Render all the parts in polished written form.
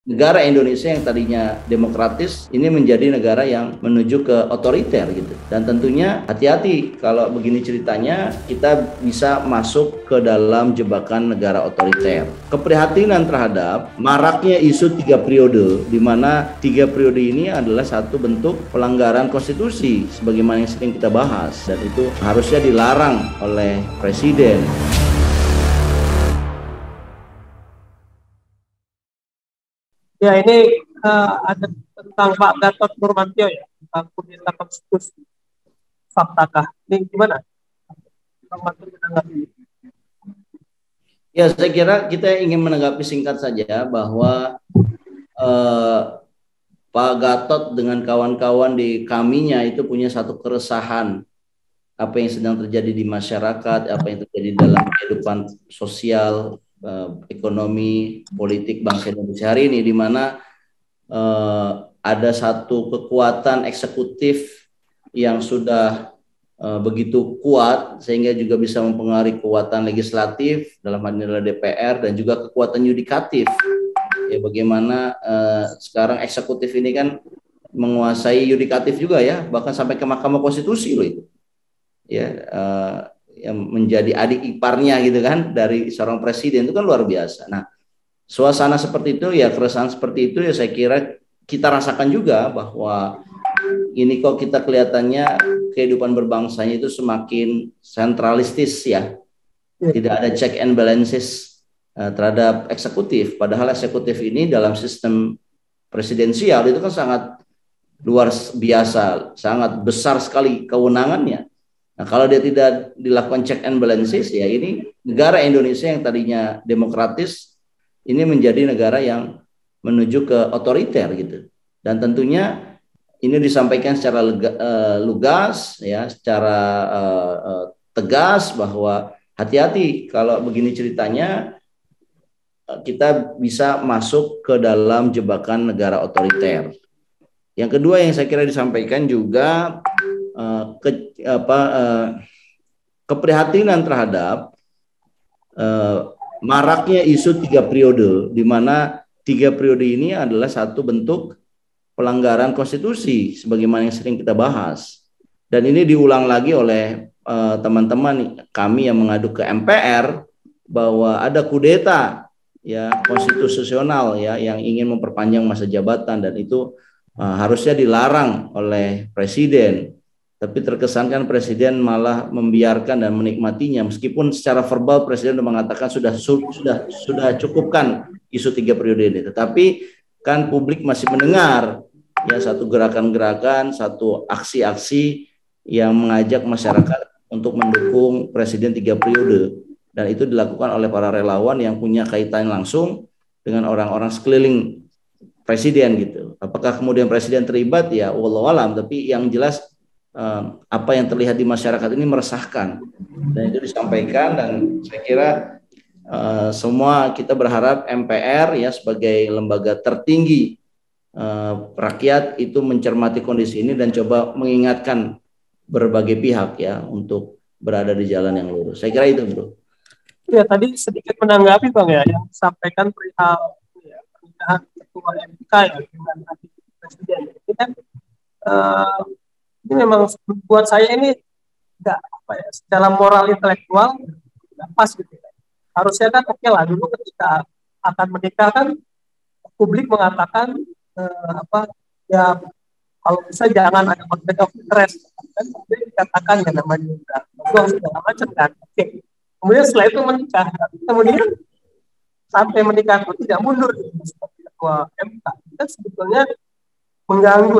negara Indonesia yang tadinya demokratis ini menjadi negara yang menuju ke otoriter gitu. Dan tentunya hati-hati kalau begini ceritanya, kita bisa masuk ke dalam jebakan negara otoriter. Keprihatinan terhadap maraknya isu 3 periode, di mana 3 periode ini adalah satu bentuk pelanggaran konstitusi sebagaimana yang sering kita bahas, dan itu harusnya dilarang oleh presiden. Ya, ini ada tentang Pak Gatot Nurmantio ya, tentang kudeta konstitusi. Faktakah? Ini gimana? Bang Matur menanggapi. Ya, saya kira kita ingin menanggapi singkat saja bahwa eh, Pak Gatot dengan kawan-kawan di kaminya itu punya satu keresahan apa yang sedang terjadi di masyarakat, apa yang terjadi dalam kehidupan sosial, ekonomi, politik bangsa Indonesia hari ini, di mana eh, ada satu kekuatan eksekutif yang sudah begitu kuat sehingga juga bisa mempengaruhi kekuatan legislatif dalam hal ini adalah DPR, dan juga kekuatan yudikatif. Ya, bagaimana sekarang eksekutif ini kan menguasai yudikatif juga ya, bahkan sampai ke Mahkamah Konstitusi loh itu. Ya, yang menjadi adik iparnya gitu kan dari seorang presiden, itu kan luar biasa. Nah, suasana seperti itu ya, keresahan seperti itu ya, saya kira kita rasakan juga bahwa ini kok kita kelihatannya kehidupan berbangsanya itu semakin sentralistis ya. Tidak ada check and balances terhadap eksekutif. Padahal eksekutif ini dalam sistem presidensial itu kan sangat luar biasa, sangat besar sekali kewenangannya. Nah, kalau dia tidak dilakukan check and balances, ya ini negara Indonesia yang tadinya demokratis ini menjadi negara yang menuju ke otoriter gitu. Dan tentunya ini disampaikan secara lugas ya, secara tegas bahwa hati-hati kalau begini ceritanya, kita bisa masuk ke dalam jebakan negara otoriter. Yang kedua yang saya kira disampaikan juga keprihatinan terhadap maraknya isu 3 periode, di mana 3 periode ini adalah satu bentuk pelanggaran konstitusi sebagaimana yang sering kita bahas. Dan ini diulang lagi oleh teman-teman kami yang mengadu ke MPR bahwa ada kudeta ya konstitusional ya yang ingin memperpanjang masa jabatan, dan itu harusnya dilarang oleh presiden. Tapi terkesan kan presiden malah membiarkan dan menikmatinya, meskipun secara verbal presiden mengatakan sudah cukupkan isu 3 periode ini. Tetapi kan publik masih mendengar ya satu gerakan-gerakan, satu aksi-aksi yang mengajak masyarakat untuk mendukung presiden 3 periode, dan itu dilakukan oleh para relawan yang punya kaitan langsung dengan orang-orang sekeliling presiden gitu. Apakah kemudian presiden terlibat ya wallahu alam, tapi yang jelas apa yang terlihat di masyarakat ini meresahkan, dan itu disampaikan. Dan saya kira semua kita berharap MPR ya sebagai lembaga tertinggi rakyat itu mencermati kondisi ini dan coba mengingatkan berbagai pihak ya untuk berada di jalan yang lurus. Saya kira itu, Bro. Ya, tadi sedikit menanggapi Bang ya, yang disampaikan perihal ya, pernikahan ketua MK ya dengan adik presiden. Ini kan ini memang buat saya ini nggak apa ya, secara moral intelektual nggak pas gitu ya. Harusnya kan oke lah, dulu ketika akan menikah kan publik mengatakan apa ya, kalau bisa jangan ada konflik of interest, kan kemudian dikatakan ya namanya udah buang segala macam kan. Oke. Kemudian setelah itu menikah, kemudian sampai menikah pun tidak mundur seperti ketua MK. Itu sebetulnya mengganggu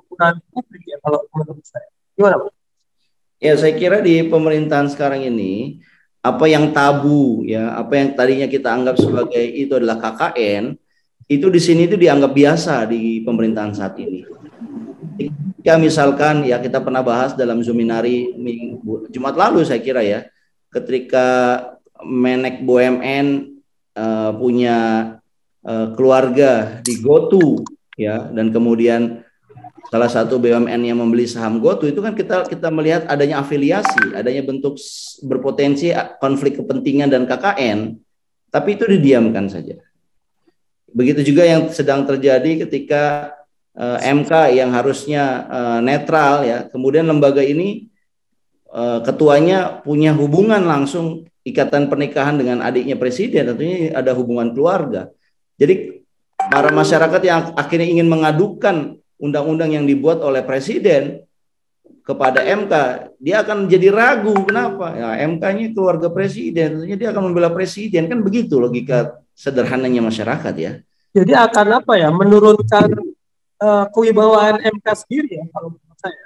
peran publik ya kalau menurut saya. Gimana Pak? Ya, saya kira di pemerintahan sekarang ini apa yang tabu ya, apa yang tadinya kita anggap sebagai itu adalah KKN, itu di sini itu dianggap biasa di pemerintahan saat ini. Ya misalkan ya kita pernah bahas dalam Zuminari Jumat lalu saya kira ya, ketika Menek BUMN punya keluarga di GoTo ya, dan kemudian salah satu BUMN yang membeli saham GoTo, itu kan kita melihat adanya afiliasi, adanya bentuk berpotensi konflik kepentingan dan KKN, tapi itu didiamkan saja. Begitu juga yang sedang terjadi ketika MK yang harusnya netral ya, kemudian lembaga ini ketuanya punya hubungan langsung ikatan pernikahan dengan adiknya presiden, tentunya ada hubungan keluarga. Jadi para masyarakat yang akhirnya ingin mengadukan undang-undang yang dibuat oleh presiden kepada MK, dia akan jadi ragu. Kenapa? Ya, MK-nya keluarga presiden, tentunya dia akan membela presiden. Kan begitu logika sederhananya masyarakat ya. Jadi akan apa ya, menurunkan kewibawaan MK sendiri ya kalau menurut saya.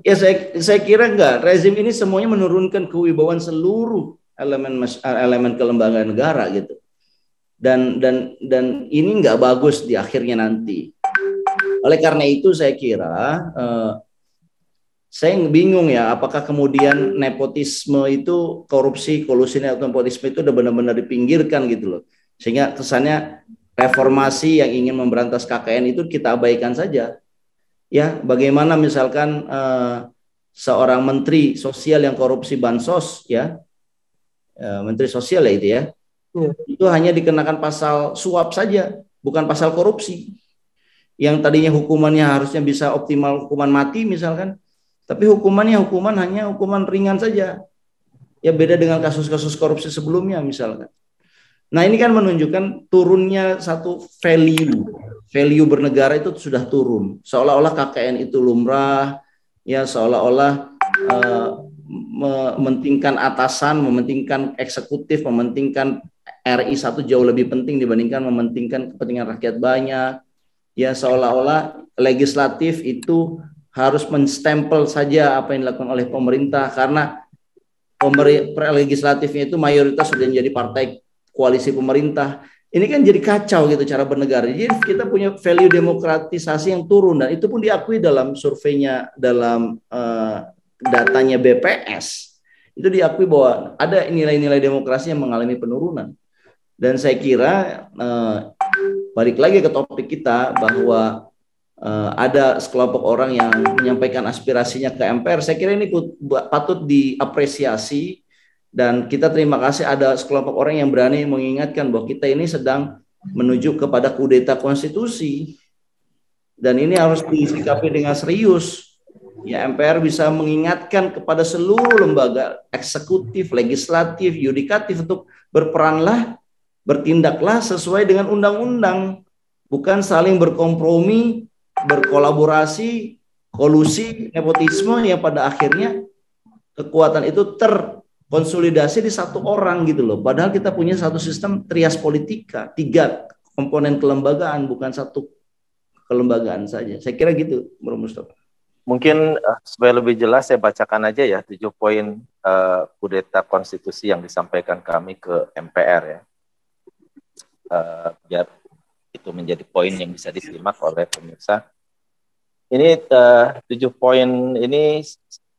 Ya saya kira enggak. Rezim ini semuanya menurunkan kewibawaan seluruh elemen kelembagaan negara gitu. Dan ini enggak bagus di akhirnya nanti. Oleh karena itu saya kira saya bingung ya, apakah kemudian nepotisme itu, korupsi, kolusi, nepotisme itu udah benar-benar dipinggirkan gitu loh. Sehingga kesannya reformasi yang ingin memberantas KKN itu kita abaikan saja. Ya, bagaimana misalkan seorang menteri sosial yang korupsi bansos ya, menteri sosial ya itu ya, itu hanya dikenakan pasal suap saja, bukan pasal korupsi. Yang tadinya hukumannya harusnya bisa optimal hukuman mati misalkan, tapi hukumannya hanya hukuman ringan saja. Ya beda dengan kasus-kasus korupsi sebelumnya misalkan. Nah ini kan menunjukkan turunnya satu value bernegara itu sudah turun. Seolah-olah KKN itu lumrah, ya seolah-olah mementingkan atasan, mementingkan eksekutif, mementingkan RI satu jauh lebih penting dibandingkan mementingkan kepentingan rakyat banyak. Ya seolah-olah legislatif itu harus menstempel saja apa yang dilakukan oleh pemerintah karena legislatifnya itu mayoritas sudah menjadi partai koalisi pemerintah. Ini kan jadi kacau gitu cara bernegara. Jadi kita punya value demokratisasi yang turun dan itu pun diakui dalam surveinya, dalam datanya BPS. Itu diakui bahwa ada nilai-nilai demokrasi yang mengalami penurunan. Dan saya kira balik lagi ke topik kita bahwa ada sekelompok orang yang menyampaikan aspirasinya ke MPR. Saya kira ini patut diapresiasi dan kita terima kasih ada sekelompok orang yang berani mengingatkan bahwa kita ini sedang menuju kepada kudeta konstitusi dan ini harus disikapi dengan serius. Ya, MPR bisa mengingatkan kepada seluruh lembaga eksekutif, legislatif, yudikatif untuk berperanlah, bertindaklah sesuai dengan undang-undang, bukan saling berkompromi, berkolaborasi, kolusi, nepotisme yang pada akhirnya kekuatan itu terkonsolidasi di satu orang gitu loh. Padahal kita punya satu sistem trias politika, 3 komponen kelembagaan, bukan satu kelembagaan saja. Saya kira gitu, Bro Mustafa. Mungkin supaya lebih jelas saya bacakan aja ya 7 poin kudeta konstitusi yang disampaikan kami ke MPR ya. Biar itu menjadi poin yang bisa disimak oleh pemirsa. Ini 7 poin ini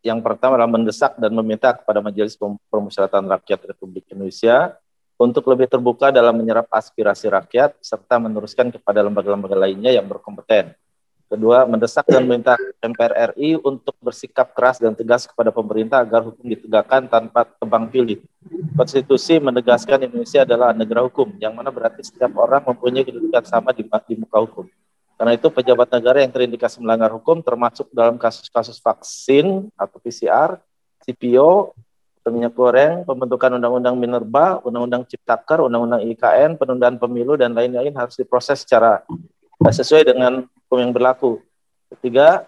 yang pertama adalah mendesak dan meminta kepada Majelis Permusyawaratan Rakyat Republik Indonesia untuk lebih terbuka dalam menyerap aspirasi rakyat serta meneruskan kepada lembaga-lembaga lainnya yang berkompeten. Kedua, mendesak dan meminta MPR RI untuk bersikap keras dan tegas kepada pemerintah agar hukum ditegakkan tanpa tebang pilih. Konstitusi menegaskan Indonesia adalah negara hukum, yang mana berarti setiap orang mempunyai kedudukan sama di muka hukum. Karena itu pejabat negara yang terindikasi melanggar hukum termasuk dalam kasus-kasus vaksin atau PCR, CPO, minyak goreng, pembentukan undang-undang minerba, undang-undang ciptaker, undang-undang IKN, penundaan pemilu, dan lain-lain harus diproses secara sesuai dengan hukum yang berlaku. Ketiga,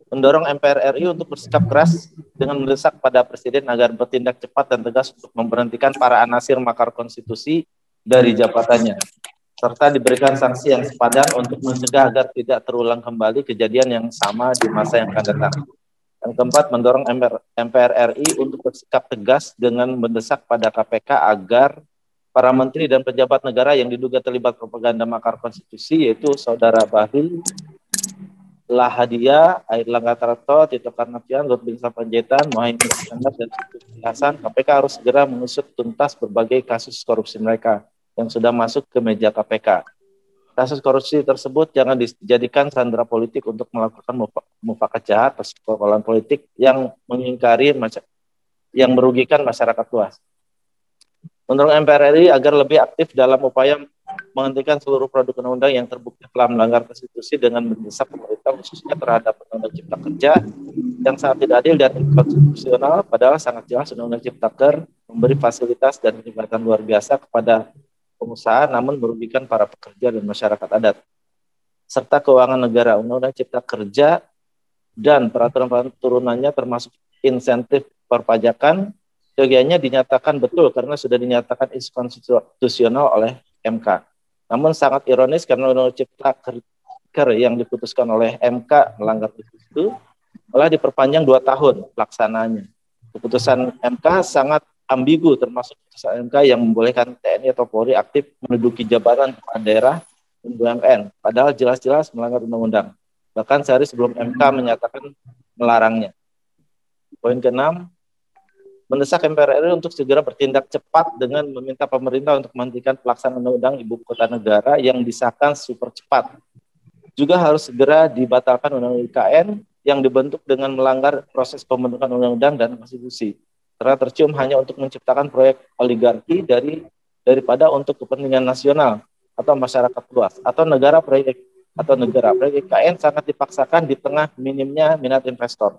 mendorong MPR RI untuk bersikap keras dengan mendesak pada Presiden agar bertindak cepat dan tegas untuk memberhentikan para anasir makar konstitusi dari jabatannya, serta diberikan sanksi yang sepadan untuk mencegah agar tidak terulang kembali kejadian yang sama di masa yang akan datang. Yang keempat, mendorong MPR RI untuk bersikap tegas dengan mendesak pada KPK agar para menteri dan pejabat negara yang diduga terlibat propaganda makar konstitusi, yaitu Saudara Bahlil Lahadalia, Airlangga Tarto, Tito Karnavian, Lut Bin Sarpanjaitan, Muhaimin Iskandar, dan Zulkifli Hasan, KPK harus segera mengusut tuntas berbagai kasus korupsi mereka yang sudah masuk ke meja KPK. Kasus korupsi tersebut jangan dijadikan sandera politik untuk melakukan mufakat jahat, persekongkolan politik yang mengingkari yang merugikan masyarakat luas. mendorong MPR RI agar lebih aktif dalam upaya menghentikan seluruh produk undang-undang yang terbukti telah melanggar konstitusi dengan mendesak pemerintah khususnya terhadap undang-undang Cipta Kerja yang sangat tidak adil dan inkonstitusional, padahal sangat jelas undang-undang Ciptaker memberi fasilitas dan kenikmatan luar biasa kepada pengusaha namun merugikan para pekerja dan masyarakat adat. Serta keuangan negara, undang-undang Cipta Kerja dan peraturan turunannya termasuk insentif perpajakan, seyogianya dinyatakan betul karena sudah dinyatakan inkonstitusional oleh MK. Namun sangat ironis karena undang-undang Cipta Kerja yang diputuskan oleh MK melanggar itu malah diperpanjang 2 tahun pelaksanaannya. Keputusan MK sangat ambigu, termasuk keputusan MK yang membolehkan TNI atau Polri aktif menduduki jabatan kepala daerah dan BUMN, padahal jelas-jelas melanggar undang-undang. Bahkan sehari sebelum MK menyatakan melarangnya. Poin ke-6, mendesak MPR RI untuk segera bertindak cepat dengan meminta pemerintah untuk menghentikan pelaksanaan undang-undang ibu kota negara yang disahkan super cepat. Juga harus segera dibatalkan undang-undang IKN yang dibentuk dengan melanggar proses pembentukan undang-undang dan konstitusi. Karena tercium hanya untuk menciptakan proyek oligarki daripada untuk kepentingan nasional atau masyarakat luas atau negara proyek IKN sangat dipaksakan di tengah minimnya minat investor.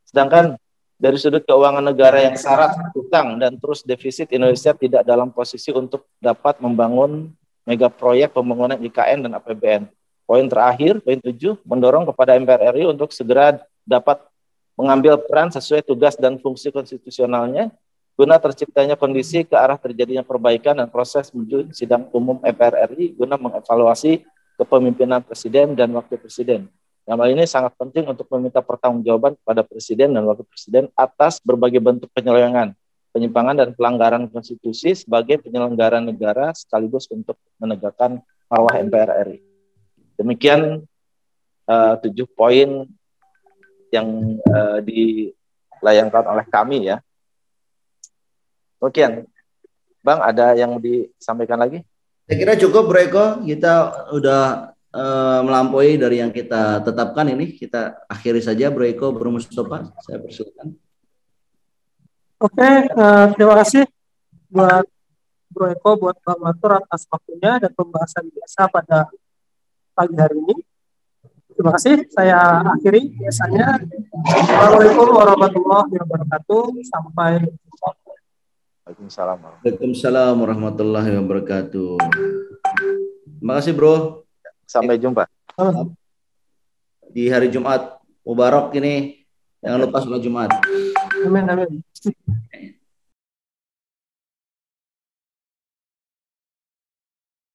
Sedangkan dari sudut keuangan negara yang syarat utang dan terus defisit, Indonesia tidak dalam posisi untuk dapat membangun mega proyek pembangunan IKN dan APBN. Poin terakhir, poin 7, mendorong kepada MPR RI untuk segera dapat mengambil peran sesuai tugas dan fungsi konstitusionalnya guna terciptanya kondisi ke arah terjadinya perbaikan dan proses menuju sidang umum MPR RI guna mengevaluasi kepemimpinan Presiden dan Wakil Presiden. Yang hal ini sangat penting untuk meminta pertanggungjawaban kepada Presiden dan Wakil Presiden atas berbagai bentuk penyelewengan, penyimpangan dan pelanggaran konstitusi sebagai penyelenggara negara sekaligus untuk menegakkan marwah MPR RI. Demikian 7 poin yang dilayangkan oleh kami ya. Oke, Bang, ada yang disampaikan lagi? Saya kira cukup, Bro Eko. Kita udah melampaui dari yang kita tetapkan ini. Kita akhiri saja, Bro Eko, Bro Mustafa. Saya persilakan. Oke, terima kasih buat Bro Eko, buat Bang Matur atas waktunya dan pembahasan biasa pada pagi hari ini. Terima kasih. Saya akhiri biasanya. Assalamualaikum warahmatullahi wabarakatuh. Sampai jumpa. Waalaikumsalam. Waalaikumsalam warahmatullahi wabarakatuh. Terima kasih, Bro. Sampai jumpa. Di hari Jumat Mubarak ini. Jangan lupa sholat Jumat. Amin, amin.